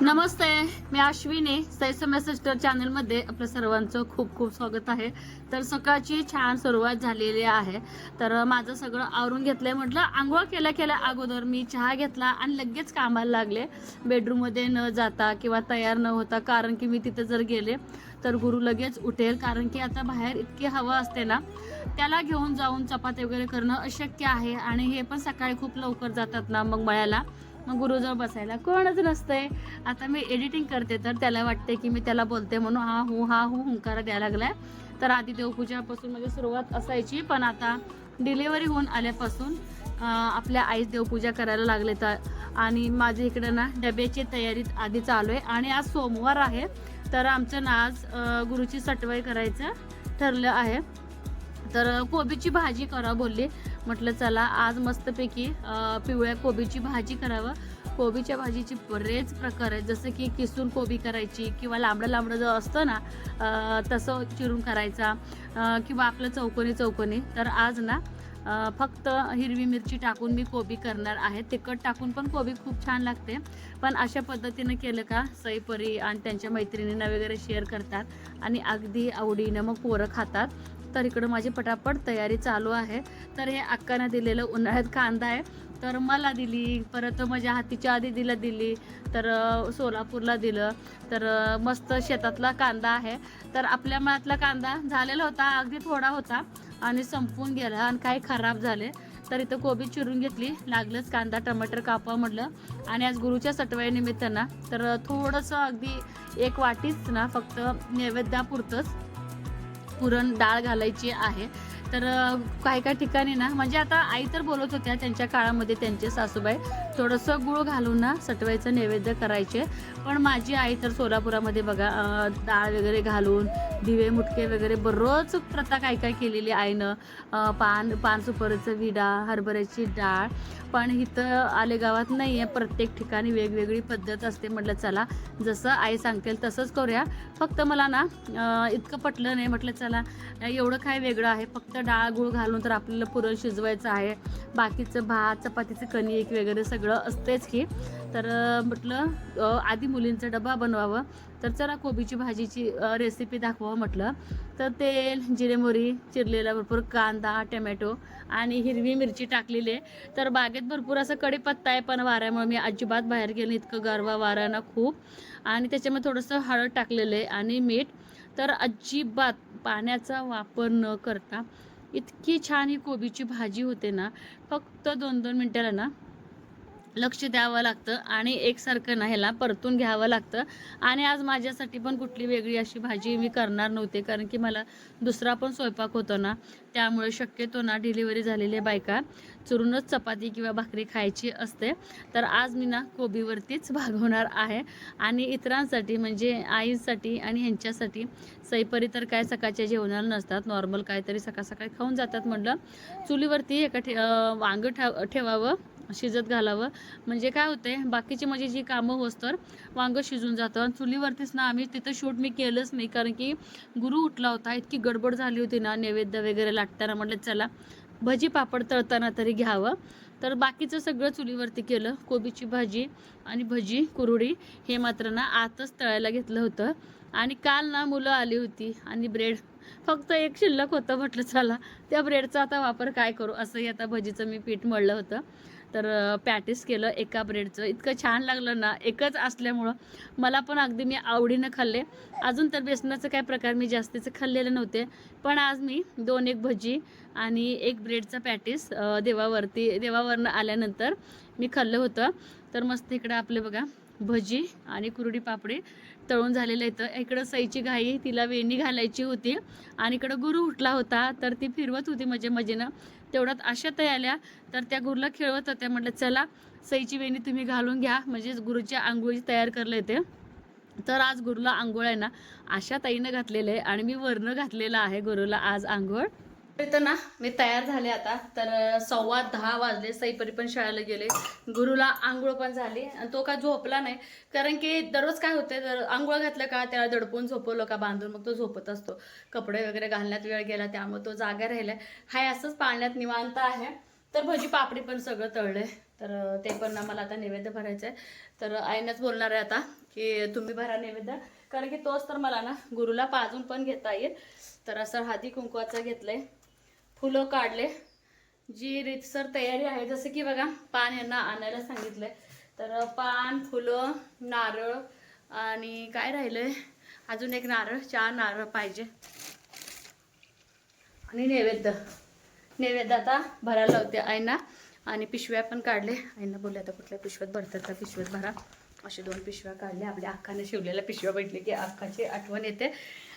नमस्ते, मी Ashwini सैसम sister channel मध्ये आपल्या सर्वांचं खूप खूप स्वागत आहे। तर सकाळची छान सुरुवात झालेली आहे। तर माझं सगळं आवरून घेतलंय, म्हटलं आंघोळ केल्या अगोदर मी चहा घेतला आणि लगेच कामाला लागले, बेडरूम मध्ये न जाता किंवा तयार न होता। कारण की मी तिथे जर गेले तर गुरु लगेच उठेल, कारण की आता बाहेर इतकी हवा असते ना, त्याला घेऊन जाऊन चपाती वगैरे करणं अशक्य आहे। आणि हे पण सकाळी खूप लवकर जातात ना मग मळ्याला, मग गुरुजवळ बसायला कोणच नसतंय। आता मी एडिटिंग करते तर त्याला वाटते की मी त्याला बोलते म्हणून हा हू हुंकारा द्यायला लागलाय। तर आधी देवपूजापासून माझी सुरुवात असायची, पण आता डिलिव्हरी होऊन आल्यापासून आपल्या आईस देवपूजा करायला लागले। तर आणि माझी इकडे ना डब्याची तयारी आधी चालू आहे। आणि आज सोमवार आहे, तर आमचं ना आज गुरुची सटवाई करायचं ठरलं आहे। तर कोबीची भाजी करा बोलली, म्हटलं चला आज मस्तपैकी पिवळ्या कोबीची भाजी करावं। कोबीच्या भाजीचे बरेच प्रकार आहेत, जसं की किसून कोबी करायची किंवा लांबडं जो असतं ना तसं चिरून करायचा, किंवा आपलं चौकोनी। तर आज ना फक्त हिरवी मिरची टाकून मी कोबी करणार आहे। तिखट टाकून पण कोबी खूप छान लागते, पण अशा पद्धतीनं केलं का सईपरी आणि त्यांच्या मैत्रिणींना वगैरे शेअर करतात आणि अगदी आवडीनं मग पोरं खातात। तर इकडं माझी पटापट तयारी चालू आहे। तर हे अक्कानं दिलेलं उन्हाळ्यात कांदा आहे, तर मला दिली, परत माझ्या हातीच्या आधी दिली, तर सोलापूरला दिलं। तर मस्त शेतातला कांदा आहे। तर आपल्या मळ्यातला कांदा झालेला होता, अगदी थोडा होता आणि संपून गेला आणि काही खराब झाले। तर इथं कोबी चिरून घेतली, लागलंच कांदा टमाटर कापा म्हटलं। आणि आज गुरुच्या सटवाईनिमित्त ना तर थोडंसं अगदी एक वाटीच ना फक्त नैवेद्यापुरतंच पुरण डाळ घालायची आहे। तर काही ठिकाणी ना म्हणजे आता आई तर बोलत होत्या त्यांच्या काळामध्ये त्यांचे सासूबाई थोडंसं गुळ घालून ना सटवायचं नैवेद्य करायचे, पण माझी आई तर सोलापुरामध्ये बघा डाळ वगैरे घालून दिवे मुटके वगैरे बरोच प्रथा काय केलेली आईनं। पान सुपारीचं विडा, हरभऱ्याची डाळ, पण इथं आलेगावात नाही आहे, प्रत्येक ठिकाणी वेगवेगळी पद्धत असते। म्हटलं चला जसं आई सांगेल तसंच करूया। फक्त मला ना इतकं पटलं नाही, म्हटलं चला एवढं काय वेगळं आहे, फक्त डाळ गुळ घालून तर आपल्याला पुरण शिजवायचं आहे, बाकीचं भात चपातीचं कणिक वगैरे सगळं असतेच की। तर म्हटलं आधी मुलींचा डबा बनवावं, तर चला कोबीची भाजीची रेसिपी दाखवावं म्हटलं। तर तेल, जिरे मोहरी, चिरलेला भरपूर कांदा टमॅटो आणि हिरवी मिरची टाकलेली आहे। तर बागेत भरपूर असं कढीपत्ता आहे, पण वाऱ्यामुळे मी अजिबात बाहेर गेले, इतकं गारवा वारा ना खूप। आणि त्याच्यामध्ये थोडंसं हळद टाकलेलं आहे आणि मीठ। तर अजिबात पाण्याचा वापर न करता इतकी छान ही कोबीची भाजी होते ना, फक्त 2-2 मिनिटाला ना लक्ष द्यावं लागतं आणि एकसारखं ना ह्याला परतून घ्यावं लागतं। आणि आज माझ्यासाठी पण कुठली वेगळी अशी भाजी मी करणार नव्हते, कारण की मला दुसरा पण स्वयंपाक होतो ना, त्यामुळे शक्यतो ना डिलिव्हरी झालेल्या बायका चुरूनच चपाती किंवा भाकरी खायची असते। तर आज मी ना कोबीवरतीच भागवणार आहे। आणि इतरांसाठी म्हणजे आईसाठी आणि ह्यांच्यासाठी सईपरी तर काय सकाळच्या जेवणाला नसतात, नॉर्मल काहीतरी सकाळी खाऊन जातात। म्हटलं चुलीवरती वांग ठेवावं, शिजत घालावं, म्हणजे काय होते बाकीची माझी जी कामं होस तर वांग शिजून जातं। चुलीवरतीच ना आम्ही तिथं शूट मी केलंच नाही, कारण की गुरु उठला होता, इतकी गडबड झाली होती ना नैवेद्य वगैरे लाटताना, म्हटलं चला भजी पापड तळताना तरी घ्यावं। तर बाकीचं सगळं चुलीवरती केलं, कोबीची भाजी आणि भजी कुरडी हे मात्र ना आतच तळायला घेतलं होतं। आणि काल ना मुलं आली होती आणि ब्रेड फक्त एक शिल्लक होतं, म्हटलं चला त्या ब्रेडचा आता वापर काय करू, असंही आता भजीचं मी पीठ मळलं होतं। तर पॅटीस केलं एका ब्रेडचं, इतकं छान लागलं ना, एकच असल्यामुळं मला पण अगदी मी आवडीनं खाल्ले। अजून तर बेसनाचं काय प्रकार मी जास्तीचं खाल्लेलं नव्हते, पण आज मी 2-1 भजी आणि 1 ब्रेडचा पॅटीस देवावरनं आल्यानंतर मी खाल्लं होतं। तर मस्त इकडं आपले बघा भजी आणि कुरडी पापडी तळून झालेलं इथं। इकडं सईची घाई, तिला वेणी घालायची होती आणि इकडं गुरु उठला होता, तर ती फिरवत होती मजेनं। तेवढ्यात आशाताई आल्या, तर त्या गुरुला खेळवत होत्या, म्हटलं चला सईची वेणी तुम्ही घालून घ्या, म्हणजे गुरुच्या आंघोळी तयार करले ते। तर आज गुरुला आंघोळ आहे ना आशाताईनं घातलेलं आहे आणि मी वरनं घातलेलं आहे गुरुला आज आंघोळ। तर ना मी तयार झाले आता, तर 10:15 वाजले, सईपरी पण शाळेला गेले, गुरुला आंघोळ पण झाली आणि तो काय झोपला नाही, कारण की दररोज काय होते तर आंघोळ घातलं का त्याला दडपून झोपवलं का बांधून मग तो झोपत असतो, कपडे वगैरे घालण्यात वेळ गेला त्यामुळे तो जागा राहिलाय, हाय असंच पाळण्यात निवांत आहे। तर भजी पापडी पण सगळं तळलंय, तर ते पण ना मला आता नैवेद्य भरायचं आहे। तर आईनंच बोलणार आहे आता की तुम्ही भरा नैवेद्य, कारण की तोच तर मला ना गुरुला पाजून पण घेता येईल. तर असं हळदी कुंकवाचं घेतलंय, फुलं काढले, जी रीतसर तयारी आहे. जसं की बघा पान यांना आणायला सांगितलंय, तर पान, फुलं, नारळ आणि काय राहिलंय अजून एक नारळ, 4 नारळ पाहिजे आणि नैवेद्य आता भरायला लावते आईना. आणि पिशव्या पण काढले, आईना बोलले आता कुठल्या पिशव्यात भरतात त्या पिशव्यात भरा. असे 2 पिशव्या काढल्या, आपल्या अक्काने शिवलेल्या पिशव्या भेटले की अक्काची आठवण येते.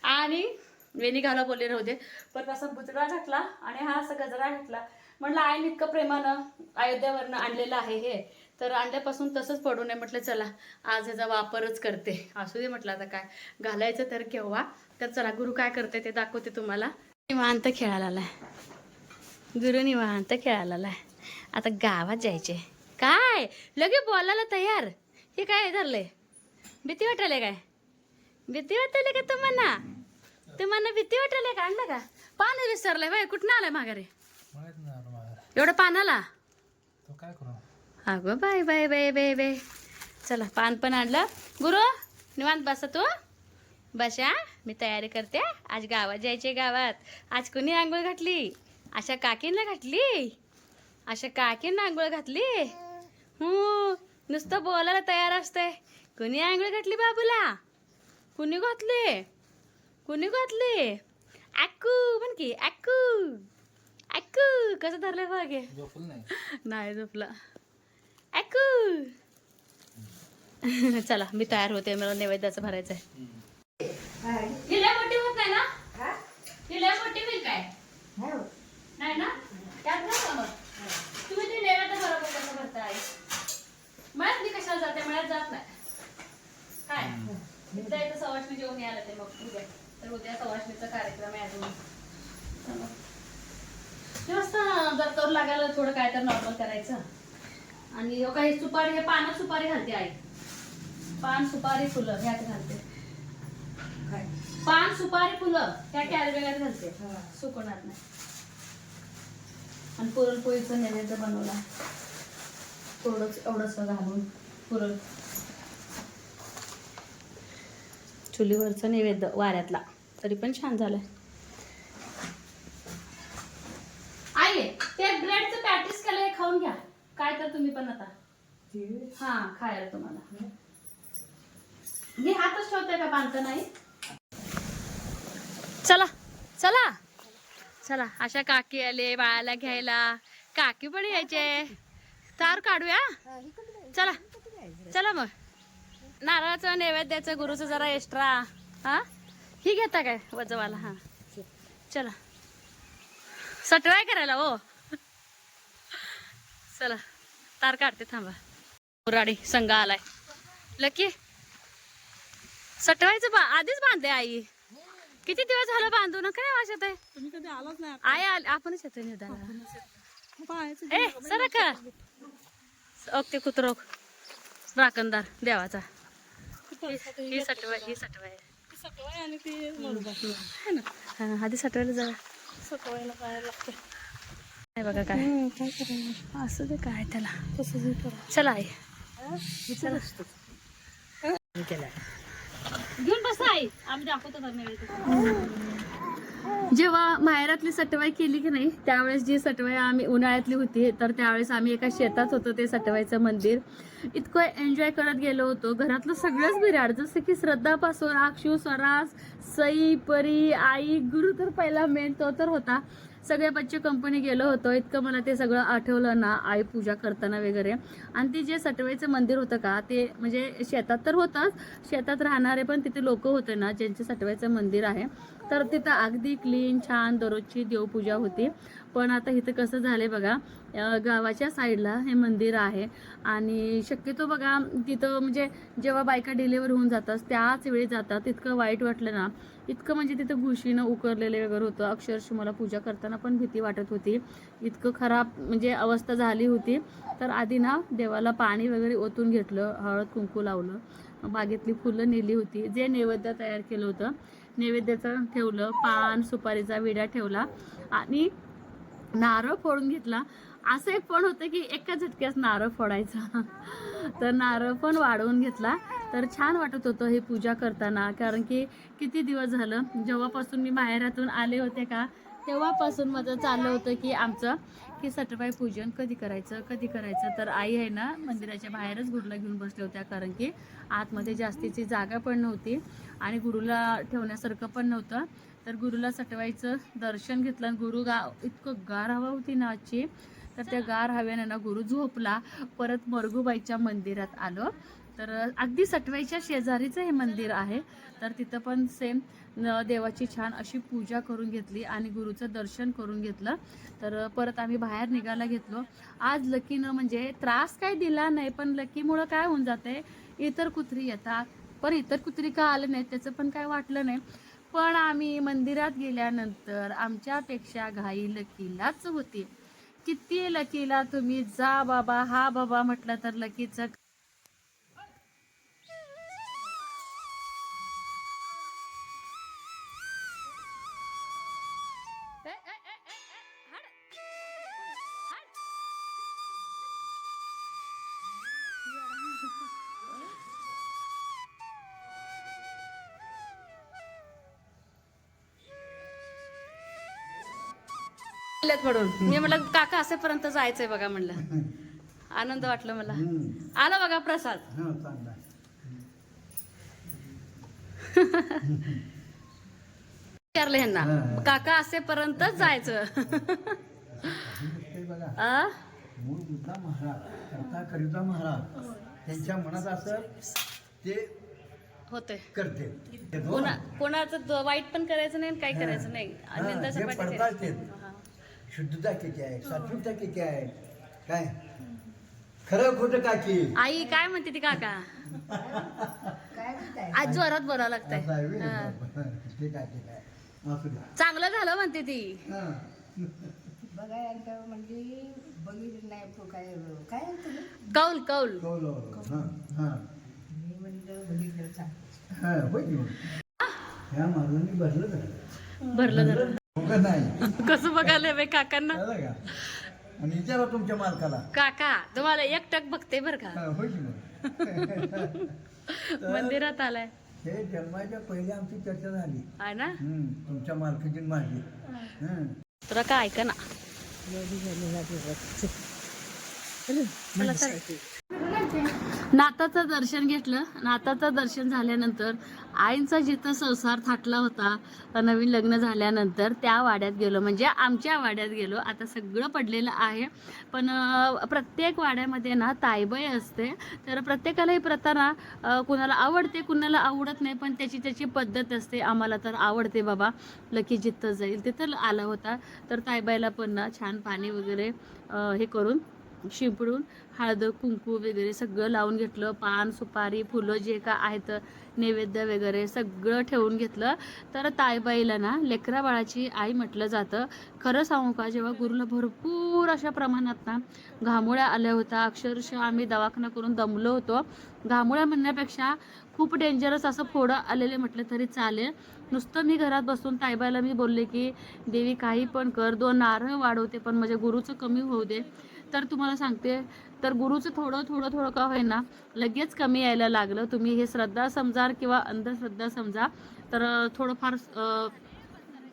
आणि वेणी घाला बोलले राहू दे, पण असा बुजरा घातला आणि हा असा गजरा घातला. म्हटलं आईने इतकं प्रेमानं अयोध्यावरनं आणलेलं आहे हे, तर आणल्यापासून तसंच पडू नये. म्हटलं चला आज ह्याचा वापरच करते, असू दे म्हटलं आता काय घालायचं तर केव्हा. तर चला गुरु काय करते ते दाखवते तुम्हाला. निवांत खेळायला आलाय गुरु, निवांत खेळायला आलाय. आता गावात जायचे काय लगे बोलायला तयार. हे काय धरलंय, भीती वाटायला काय, भीती वाटायला का तुम्हाला भीती वाटायला का? आणलं का पान विसरलंय बाय, कुठं आलाय माघारी एवढं पानाला? काय करू अगं bye bye bye bye bye. चला पान पण आणलं. गुरु निवांत बसा तू, बसा मी तयारी करते. आज गावात जायचे. गावात आज कुणी आंघोळ घातली? अशा काकींना घातली, अशा काकींना आंघोळ घातली. नुसतं बोलायला तयार असते. कुणी आंघोळ घातली बाबूला? कुणी घातली? कुणी घातली? अक्कू म्हण की अक्कू अक्कू. कसं धरलंय बघे, नाही झोपला अक्कू. चला मी तयार होते, मला नैवेद्याचं भरायचं आहे. हिला मोठी होत नाही ना? हिला मोठी होईल काय? नाही ना? त्यात ना मग तुम्ही ते नैवेद्य बरोबर कसं भरताय? मळ्यात मी कशाला जाते, मळ्यात जात नाही काय. इथं इथं सवाष्णी जेवून यायला ते मग उद्या, तर उद्या सवाष्णीचा कार्यक्रम आहे अजून. मस्त जर करू लागायला थोडं काय तर नॉर्मल करायचं. आणि काही सुपारी, हे पानं सुपारी घालते आई, पान सुपारी फुलं ह्यात घालते. पान सुपारी फुलं ह्या कॅरीबॅगात घालते, सुकवणार नाही. आणि पुरणपोळीचं नैवेद्य बनवला, एवढंच घालून पुरण. चुलीवरचं नैवेद्य वाऱ्यातला, तरी पण छान झालंय. आई ते ब्रेडचं पॅटीस केलंय, खाऊन घ्या काय तर तुम्ही पण आता. हा खायला तुम्हाला मी हातच ठेवते का, बांधता नाही. चला चला चला, अशा काकी आले बाळाला घ्यायला. काकी पण यायचे, तार काढूया. चला चला मग नारळाचं नैवेद्याचं गुरुचं जरा एक्स्ट्रा. हा ही घेता काय वजवाला? हा चला सटवाय करायला हो. चला तार काढते थांबा. मुराडी संघ आलाय. लकी सटवायचं आधीच बांधते आई. किती दिवस झालं बांधू ना, काय वाजत आहे? तुम्ही कधी आलाच नाही. आई आपणच येतोय निवदाला. ए सरक ओके कुत्र राखणदार देवाचा. ही सटवाय, ही सटवाय आणि ती आधी सटवायला जा. सटवायला काय लागतं नाही बघा काय करायचं असं ते काय त्याला तसं. चला आई चला घेऊन बसा आई, आम्ही दाखवतो. जेव्हा माहेरातली सटवाई केली की नाही, त्यावेळेस जी सटवाई आम्ही उन्हाळ्यातली होती, तर त्यावेळेस आम्ही एका शेतात होतो. ते सटवाईचं मंदिर इतकं एन्जॉय करत गेलो होतो. घरातलं सगळंच बिराड, जसं की श्रद्धापासून अक्षू, स्वराज, सई, परी, आई, गुरु तर पहिला मेन तो तर होता. सगळे बच्चे कंपनी गेलो होतो. इतकं मला ते सगळं आठवलं ना, आई पूजा करताना वगैरे. आणि ते जे सटवाईचं मंदिर होतं का, ते म्हणजे शेतात तर होतंच, शेतात राहणारे पण तिथे लोक होते ना, ज्यांचे सटवाईचं मंदिर आहे, तर तिथं अगदी क्लीन छान दररोजची देवपूजा होती. पण आता इथं कसं झालंय बघा, गावाच्या साईडला हे मंदिर आहे. आणि शक्यतो बघा तिथं म्हणजे जेव्हा बायका डिलिव्हर होऊन जातात त्याच वेळी जातात. इतकं वाईट वाटलं ना, इतकं म्हणजे तिथं घुशीनं उकरलेले वगैरे होतं. अक्षरशः मला पूजा करताना पण भीती वाटत होती, इतकं खराब म्हणजे अवस्था झाली होती. तर आधी ना देवाला पाणी वगैरे ओतून घेतलं, हळद कुंकू लावलं, बागेतली फुलं नेली होती, जे नैवेद्य तयार केलं होतं नैवेद्याचं ठेवलं, पान सुपारीचा विडा ठेवला आणि नारळ फोडून घेतला. असं एक पण होतं की एका झटक्यात नारळ फोडायचा. तर नारळ पण वाढवून घेतला तर छान वाटत होतं हे पूजा करताना, कारण की किती दिवस झालं जेव्हापासून मी माहेरातून आले होते का तेव्हापासून माझं चाललं होतं की आमचं की सटवाई पूजन कधी करायचं. तर आई आहे ना मंदिराच्या बाहेरच गुरुला घेऊन बसल्या होत्या, कारण की आतमध्ये जास्तीची जागा पण नव्हती आणि गुरुला ठेवण्यासारखं पण नव्हतं. तर गुरुला सटवाईचं दर्शन घेतलं आणि गुरु इतकं गार हवा होती ना आजची, तर त्या गार हव्याने ना गुरु झोपला. परत मरगूबाईच्या मंदिरात आलो. तर अगदी सटवाईच्या शेजारीचं हे मंदिर आहे. तर तिथं पण सेम देवाची छान अशी पूजा करून घेतली आणि गुरुचं दर्शन करून घेतलं. तर परत आम्ही बाहेर निघायला घेतलो. आज लकीनं म्हणजे त्रास काय दिला नाही, पण लकीमुळं काय होऊन जाते, इतर कुत्री येतात. पण इतर कुत्री का आले नाहीत त्याचं पण काय वाटलं नाही. पण आम्ही मंदिरात गेल्यानंतर आमच्यापेक्षा घाई लकीलाच होती. किती लकीला तुम्ही जा बाबा हा बाबा म्हटलं तर लकीचं म्हणून मी म्हटलं काका असेपर्यंत जायचंय बघा म्हणलं. आनंद वाटलं मला. आला बघा प्रसाद. विचारलं ह्यांना काका असेपर्यंतच जायचं. मूळ मुद्दा महाराज करता करिता महाराज त्यांच्या मनात असं ते होते करते. कोणाचं वाईट पण करायचं नाही काही करायचं नाही. शुद्धता किती आहे, सात्विकता किती आहे, काय खरं खोटं काकी आई काय म्हणते ती काका. आज जोरात बोलावं लागतंय. चांगलं झालं म्हणते ती. बघा एकदा म्हणजे बघितलं नाही तो काय काय कौल कौल मी म्हणलं बघितलं भरलं झालं. नाही कसं बघायला बाई काकांना. आणि विचारा तुमच्या मालकाला. काका तुम्हाला एकटक बघते बर का. होय की मग. मंदिरात आलाय हे जन्माच्या पहिले आमची चर्चा झाली आहे ना. तुमच्या मालकाची माझी. तुला काय ऐका ना. नाताचं दर्शन घेतलं. नाताचं दर्शन झाल्यानंतर आईंचा जिथं संसार थाटला होता नवीन लग्न झाल्यानंतर त्या वाड्यात गेलो, म्हणजे आमच्या वाड्यात गेलो. आता सगळं पडलेलं आहे, पण प्रत्येक वाड्यामध्ये ना ताईबाई असते. तर प्रत्येकाला ही प्रथा ना कुणाला आवडते कुणाला आवडत नाही, पण त्याची त्याची पद्धत असते. आम्हाला तर आवडते बाबा. लकी जिथं जाईल तिथं आला होता. तर ताईबाईला पण ना छान पाणी वगैरे हे करून शिंपडून हळद कुंकू वगैरे सगळं लावून घेतलं. पान सुपारी फुलं जे का आहेत नैवेद्य वगैरे सगळं ठेवून घेतलं. तर ताईबाईला ना लेकरा बाळाची आई म्हटलं जातं. खरं सांगू का, जेव्हा गुरुला भरपूर अशा प्रमाणात ना घामोळ्या आल्या होत्या, अक्षरशः आम्ही दवाखाना करून दमलो होतो. घामोळ्या म्हणण्यापेक्षा खूप डेंजरस असं फोडं आलेले म्हटलं तरी चालेल. नुसतं मी घरात बसून ताईबाईला मी बोलले की देवी काही पण कर, 2 नारळ वाढवते पण म्हणजे गुरुचं कमी होऊ दे. तर तुम्हाला सांगते, तर गुरुचं थोडं थोडं थोडं का होईना लगेच कमी यायला लागलं. तुम्ही हे श्रद्धा समजा किंवा अंधश्रद्धा समजा, तर थोडंफार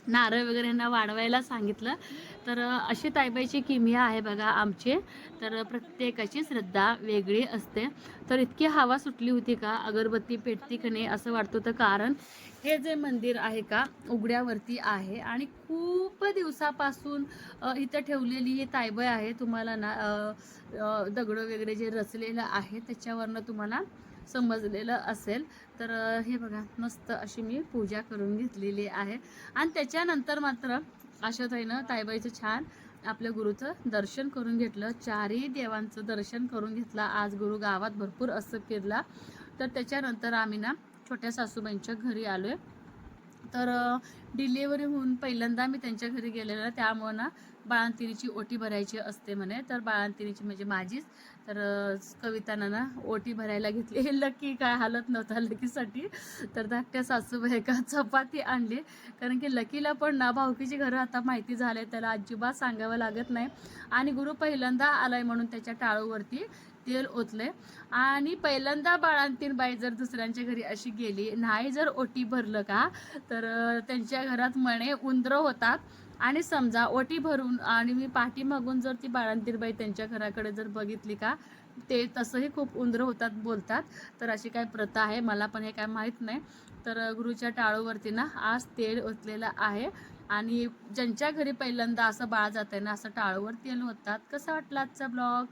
नारळ वगैरे यांना वाढवायला सांगितलं. तर अशी ताईबाईची किमिया आहे बघा आमची. तर प्रत्येकाची श्रद्धा वेगळी असते. तर इतकी हवा सुटली होती का अगरबत्ती पेटती का नाही असं वाटत होतं, कारण हे जे मंदिर आहे का उघड्यावरती आहे आणि खूप दिवसापासून इथं ठेवलेली ही ताईबाई आहे. तुम्हाला ना दगडं वगैरे जे रचलेलं आहे त्याच्यावरनं तुम्हाला समजलेलं असेल. तर हे बघा मस्त अशी मी पूजा करून घेतलेली आहे. आणि त्याच्यानंतर मात्र आशाताईनं ताईबाईचं छान आपल्या गुरुचं दर्शन करून घेतलं. 4ही देवांचं दर्शन करून घेतलं. आज गुरु गावात भरपूर असं फिरला. तर त्याच्यानंतर आम्ही ना छोट्या सासूबाईंच्या घरी आलोय. तर डिलिव्हरी होऊन पहिल्यांदा मी त्यांच्या घरी गेलेलं, त्यामुळं ना बाळंतिणीची ओटी भरायची असते म्हणे. तर बाळंतिणीची म्हणजे माझीच. तर कविताना ना ओटी भरायला घेतली. लकी काय हालत नव्हता लकीसाठी. तर धाकट्या सासूबाई का चपाती आणली, कारण की लकीला पण ना भाऊकीची घरं आता माहिती झाले, त्याला अजिबात सांगावं लागत नाही. आणि गुरु पहिल्यांदा आलाय म्हणून त्याच्या टाळूवरती तेल ओतले आणि पहिल्यांदा बाळंतीण बाई जर दुसऱ्यांच्या घरी अशी गेली नाही जर ओटी भरलं का तर त्यांच्या घरात म्हणे उंदरं होतात. आणि समजा ओटी भरून आणि मी पाठीमागून जर ती बाळंतीण बाई त्यांच्या घराकडे जर बघितली का ते तसंही खूप उंदरं होतात बोलतात. तर अशी काय प्रथा आहे, मला पण हे काय माहीत नाही. तर गुरुच्या टाळूवरती ना आज तेल ओतलेलं आहे आणि ज्यांच्या घरी पहिल्यांदा असं बाळ जाते ना असं टाळूवर तेल ओततात. कसा वाटला आजचा ब्लॉग?